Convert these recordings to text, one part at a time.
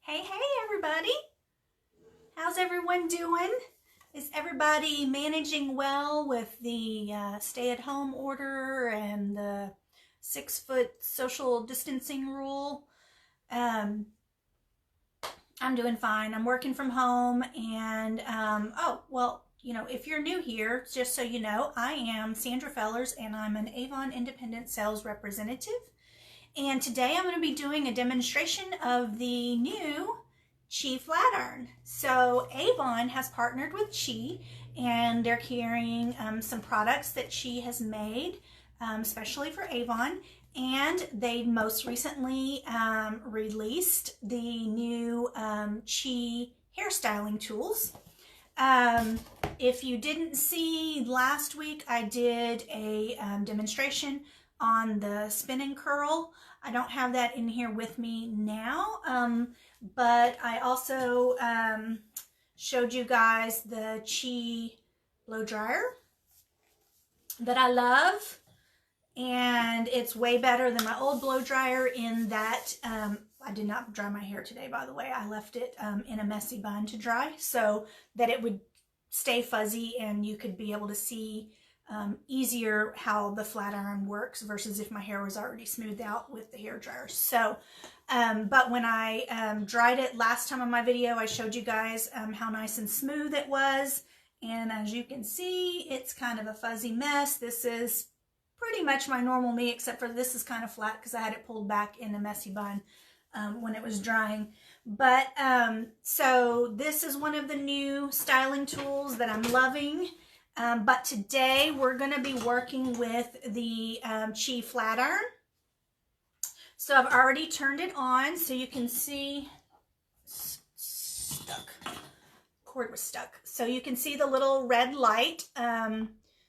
Hey everybody! How's everyone doing? Is everybody managing well with the stay-at-home order and the 6-foot social distancing rule? I'm doing fine. I'm working from home and if you're new here, just so you know, I am Sandra Fellers and I'm an Avon Independent Sales Representative. And today I'm going to be doing a demonstration of the new Chi Flatiron. So Avon has partnered with Chi and they're carrying some products that Chi has made, especially for Avon. And they most recently released the new Chi hairstyling tools. If you didn't see last week, I did a demonstration on the spin and curl. I don't have that in here with me now, but I also showed you guys the Chi blow dryer that I love, and it's way better than my old blow dryer in that I did not dry my hair today, by the way. I left it in a messy bun to dry so that it would stay fuzzy and you could be able to see easier how the flat iron works versus if my hair was already smoothed out with the hair dryer. So, but when I dried it last time on my video, I showed you guys how nice and smooth it was. And as you can see, it's kind of a fuzzy mess. This is pretty much my normal me, except for this is kind of flat because I had it pulled back in a messy bun when it was drying. But so this is one of the new styling tools that I'm loving. But today we're going to be working with the Chi Flatiron. So I've already turned it on so you can see, cord was stuck. So you can see the little red light.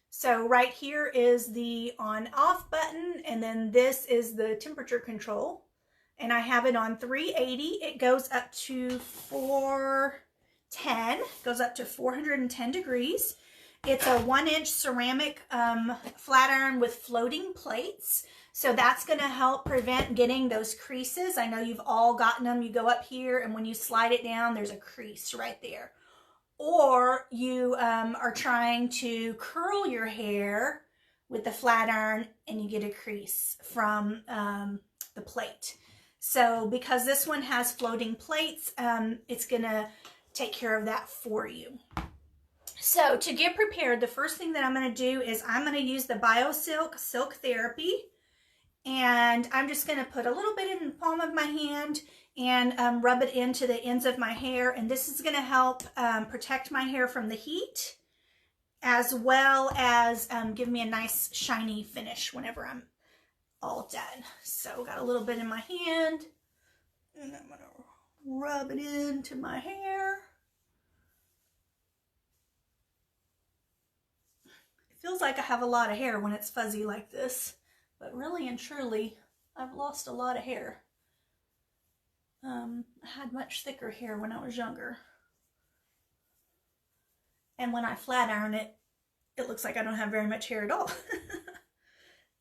So right here is the on off button, and then this is the temperature control. And I have it on 380. It goes up to 410, goes up to 410 degrees. It's a 1-inch ceramic flat iron with floating plates. So that's going to help prevent getting those creases. I know you've all gotten them. You go up here and when you slide it down, there's a crease right there. Or you are trying to curl your hair with the flat iron and you get a crease from the plate. So because this one has floating plates, it's going to take care of that for you. So to get prepared, the first thing that I'm going to do is I'm going to use the BioSilk Silk Therapy. And I'm just going to put a little bit in the palm of my hand and rub it into the ends of my hair. And this is going to help protect my hair from the heat, as well as give me a nice shiny finish whenever I'm all done. So got a little bit in my hand, and I'm going to rub it into my hair. It feels like I have a lot of hair when it's fuzzy like this, but really and truly, I've lost a lot of hair. I had much thicker hair when I was younger. And when I flat iron it, it looks like I don't have very much hair at all.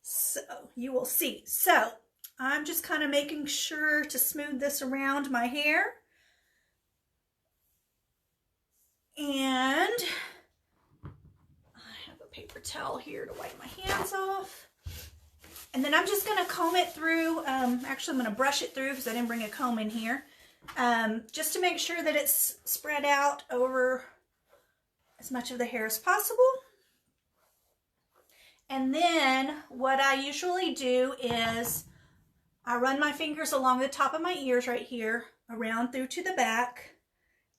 So you will see. So I'm just kind of making sure to smooth this around my hair. And I have a paper towel here to wipe my hands off. And then I'm just going to comb it through. Actually, I'm going to brush it through because I didn't bring a comb in here. Just to make sure that it's spread out over as much of the hair as possible. And then what I usually do is I run my fingers along the top of my ears right here, around through to the back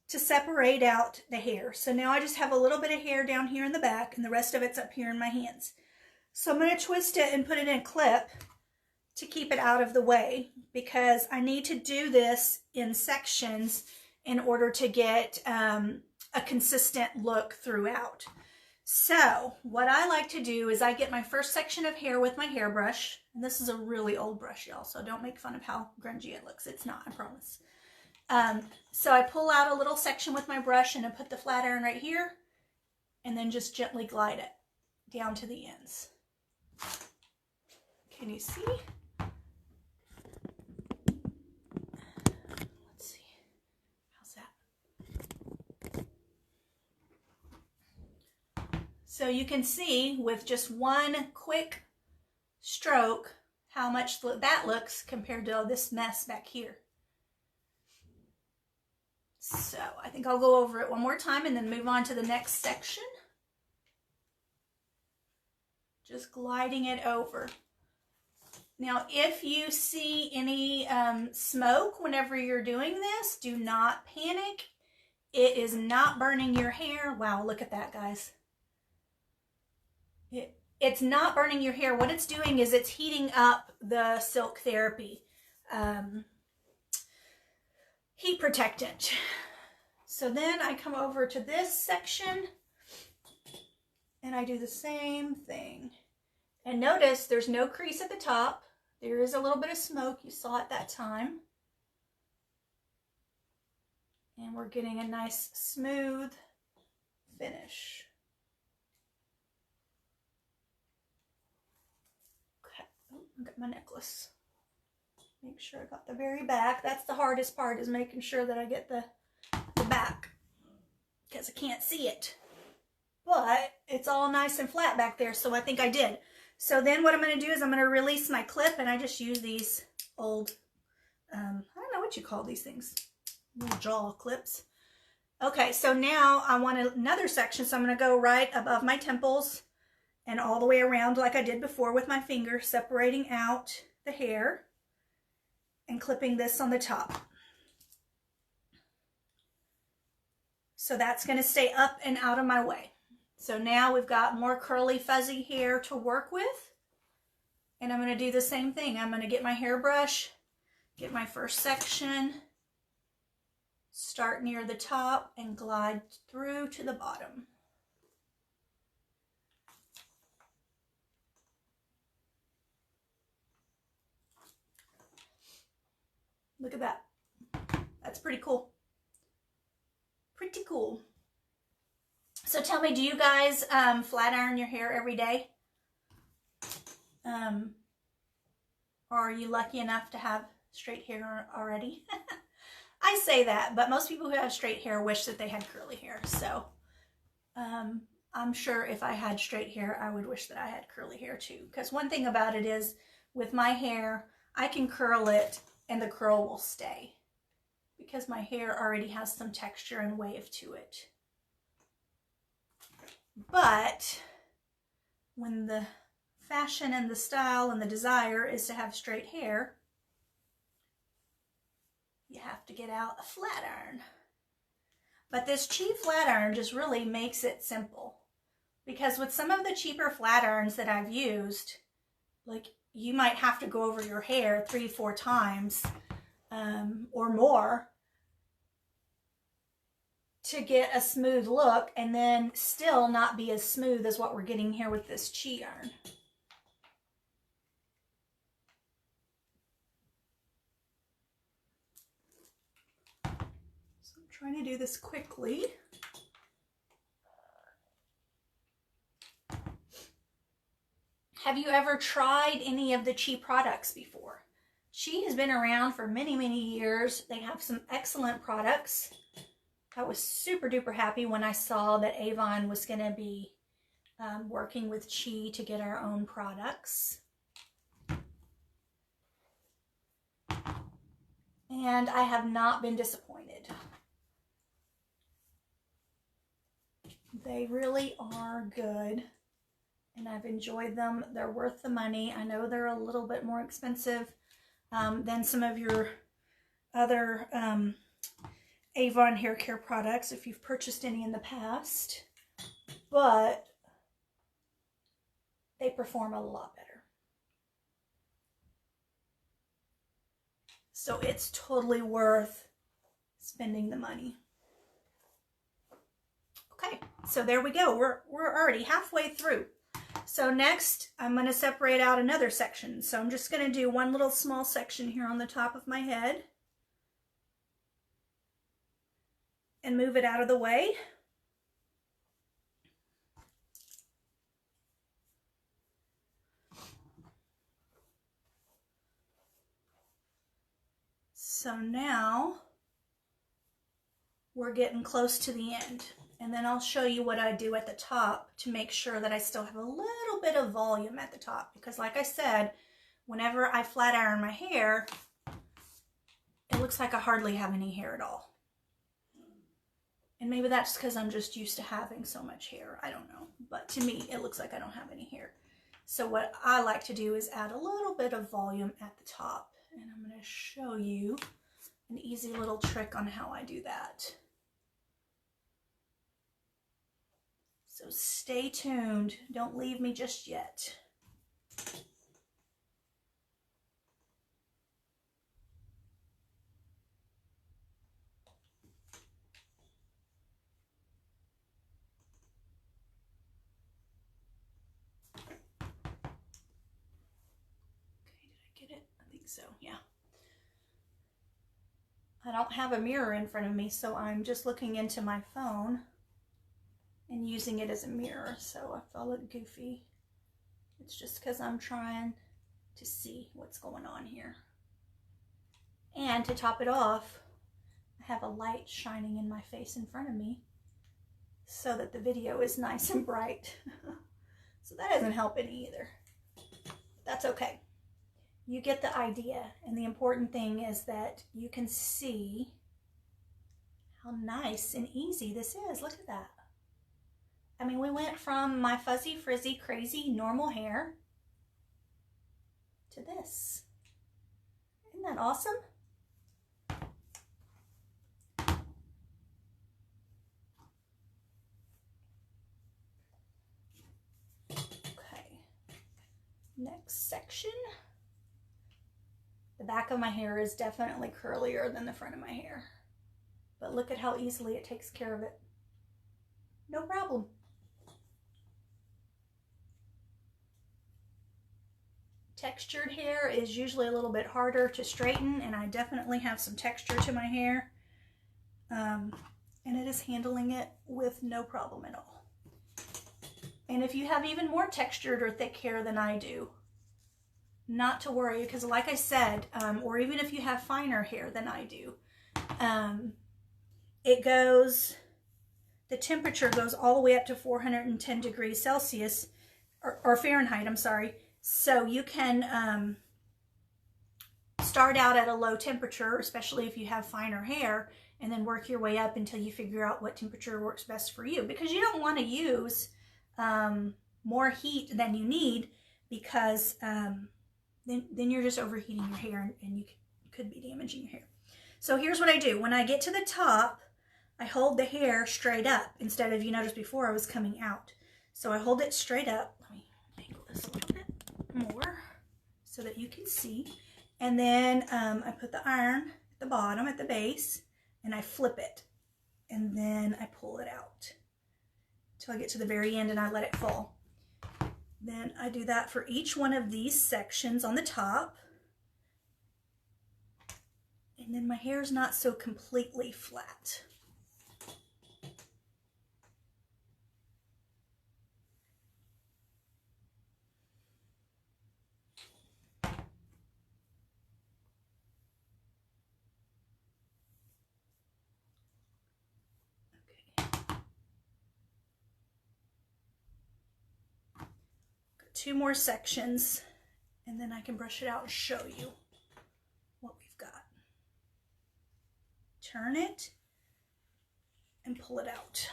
to separate out the hair. So now I just have a little bit of hair down here in the back and the rest of it's up here in my hands. So I'm going to twist it and put it in a clip to keep it out of the way because I need to do this in sections in order to get a consistent look throughout. So what I like to do is I get my first section of hair with my hairbrush, and this is a really old brush, y'all, so don't make fun of how grungy it looks. It's not, I promise. So I pull out a little section with my brush and I put the flat iron right here and then just gently glide it down to the ends. Can you see? Let's see. So you can see with just one quick stroke how much that looks compared to this mess back here. So I think I'll go over it one more time and then move on to the next section. Just gliding it over. Now, if you see any smoke whenever you're doing this, do not panic. It is not burning your hair. Wow, look at that, guys. It's not burning your hair. What it's doing is it's heating up the silk therapy heat protectant. So then I come over to this section and I do the same thing. And notice there's no crease at the top. There is a little bit of smoke. You saw it that time. And we're getting a nice smooth finish. Okay, oh, I got my necklace. Make sure I got the very back. That's the hardest part, is making sure that I get the back, because I can't see it. But it's all nice and flat back there, so I think I did. So then what I'm going to do is I'm going to release my clip, and I just use these old, I don't know what you call these things, little jaw clips. Okay, so now I want another section, so I'm going to go right above my temples and all the way around like I did before with my finger, separating out the hair and clipping this on the top. So that's going to stay up and out of my way. So now we've got more curly fuzzy hair to work with. And I'm going to do the same thing. I'm going to get my hairbrush, get my first section, start near the top and glide through to the bottom. Look at that. That's pretty cool. Pretty cool. So tell me, do you guys flat iron your hair every day? Or are you lucky enough to have straight hair already? I say that, but most people who have straight hair wish that they had curly hair. So I'm sure if I had straight hair, I would wish that I had curly hair too. Because one thing about it is, with my hair, I can curl it and the curl will stay, because my hair already has some texture and wave to it. But when the fashion and the style and the desire is to have straight hair, you have to get out a flat iron. But this Chi Flatiron just really makes it simple, because with some of the cheaper flat irons that I've used, like, you might have to go over your hair 3-4 times or more to get a smooth look, and then still not be as smooth as what we're getting here with this Chi iron. So I'm trying to do this quickly. Have you ever tried any of the Chi products before? Chi has been around for many, many years. They have some excellent products. I was super duper happy when I saw that Avon was going to be working with Chi to get our own products. And I have not been disappointed. They really are good, and I've enjoyed them. They're worth the money. I know they're a little bit more expensive than some of your other Avon hair care products, if you've purchased any in the past, but they perform a lot better. So it's totally worth spending the money. Okay, so there we go. We're already halfway through. So next, I'm going to separate out another section. So I'm just going to do one little small section here on the top of my head and move it out of the way. So now we're getting close to the end. And then I'll show you what I do at the top to make sure that I still have a little bit of volume at the top. Because like I said, whenever I flat iron my hair, it looks like I hardly have any hair at all. And maybe that's because I'm just used to having so much hair. I don't know. But to me, it looks like I don't have any hair. So what I like to do is add a little bit of volume at the top. And I'm going to show you an easy little trick on how I do that. So stay tuned. Don't leave me just yet. So yeah, I don't have a mirror in front of me, so I'm just looking into my phone and using it as a mirror. So if I look goofy, it's just because I'm trying to see what's going on here. And to top it off, I have a light shining in my face in front of me so that the video is nice and bright. So that doesn't help any either. That's okay. You get the idea, and the important thing is that you can see how nice and easy this is. Look at that. I mean, we went from my fuzzy, frizzy, crazy, normal hair to this. Isn't that awesome? Okay, next section. The back of my hair is definitely curlier than the front of my hair. But look at how easily it takes care of it. No problem. Textured hair is usually a little bit harder to straighten, and I definitely have some texture to my hair. And it is handling it with no problem at all. And if you have even more textured or thick hair than I do, not to worry, because like I said, or even if you have finer hair than I do, the temperature goes all the way up to 410 degrees Celsius, or Fahrenheit, I'm sorry. So you can start out at a low temperature, especially if you have finer hair, and then work your way up until you figure out what temperature works best for you. Because you don't want to use more heat than you need, because then you're just overheating your hair, and you could be damaging your hair. So here's what I do. When I get to the top, I hold the hair straight up instead of, you noticed before I was coming out. So I hold it straight up. Let me angle this a little bit more so that you can see. And then I put the iron at the bottom, at the base, and I flip it. And then I pull it out until I get to the very end and I let it fall. Then I do that for each one of these sections on the top. And then my hair's not so completely flat. Two more sections, and then I can brush it out and show you what we've got. Turn it and pull it out.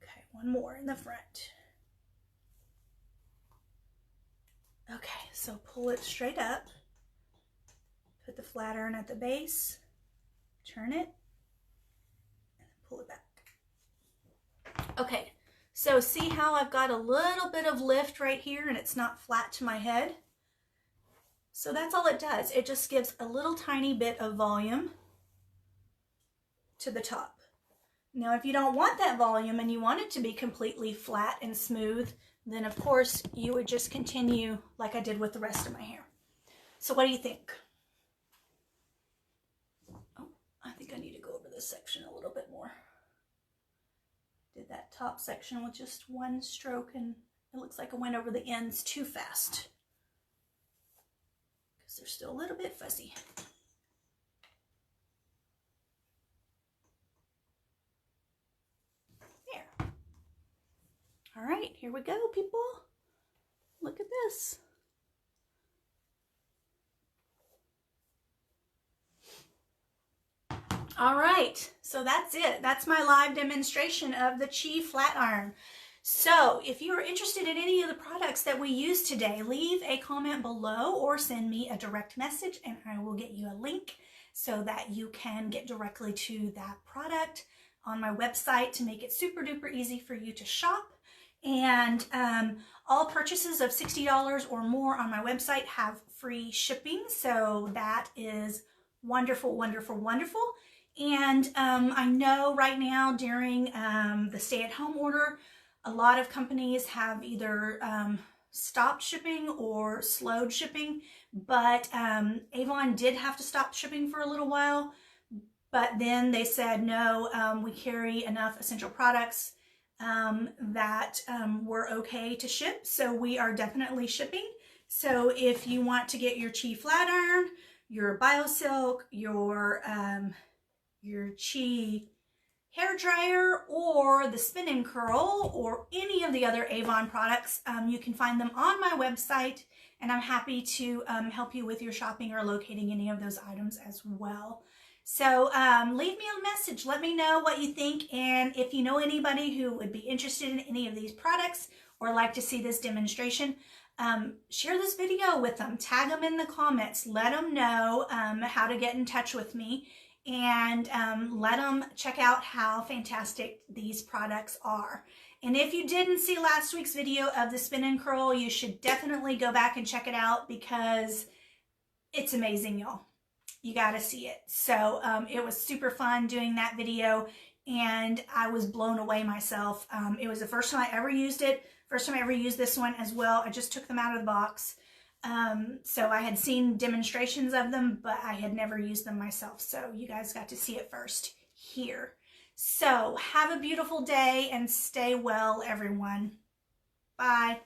Okay, one more in the front. Okay, so pull it straight up, put the flat iron at the base, turn it, and then pull it back. Okay. So see how I've got a little bit of lift right here and it's not flat to my head? So that's all it does. It just gives a little tiny bit of volume to the top. Now, if you don't want that volume and you want it to be completely flat and smooth, then of course you would just continue like I did with the rest of my hair. So what do you think? Oh, I think I need to go over this section a little bit more. Did that top section with just one stroke, and it looks like I went over the ends too fast because they're still a little bit fuzzy. right, here we go, people. Look at this. All right, so that's it. That's my live demonstration of the Chi Flatiron. So if you are interested in any of the products that we use today, leave a comment below or send me a direct message and I will get you a link so that you can get directly to that product on my website to make it super duper easy for you to shop. And all purchases of $60 or more on my website have free shipping. So that is wonderful, wonderful, wonderful. And I know right now during the stay-at-home order, a lot of companies have either stopped shipping or slowed shipping, but Avon did have to stop shipping for a little while, but then they said, no, we carry enough essential products that we're okay to ship, so we are definitely shipping. So if you want to get your Chi Flatiron, your BioSilk, your Chi hair dryer, or the spin and curl, or any of the other Avon products, you can find them on my website, and I'm happy to help you with your shopping or locating any of those items as well. So leave me a message, let me know what you think, and if you know anybody who would be interested in any of these products or like to see this demonstration, share this video with them, tag them in the comments, let them know how to get in touch with me, and let them check out how fantastic these products are. And if you didn't see last week's video of the spin and curl, you should definitely go back and check it out because it's amazing, y'all. You gotta see it. So it was super fun doing that video, and I was blown away myself. It was the first time I ever used it, first time I ever used this one as well. I just took them out of the box. So I had seen demonstrations of them, but I had never used them myself. So you guys got to see it first here. So have a beautiful day and stay well, everyone. Bye.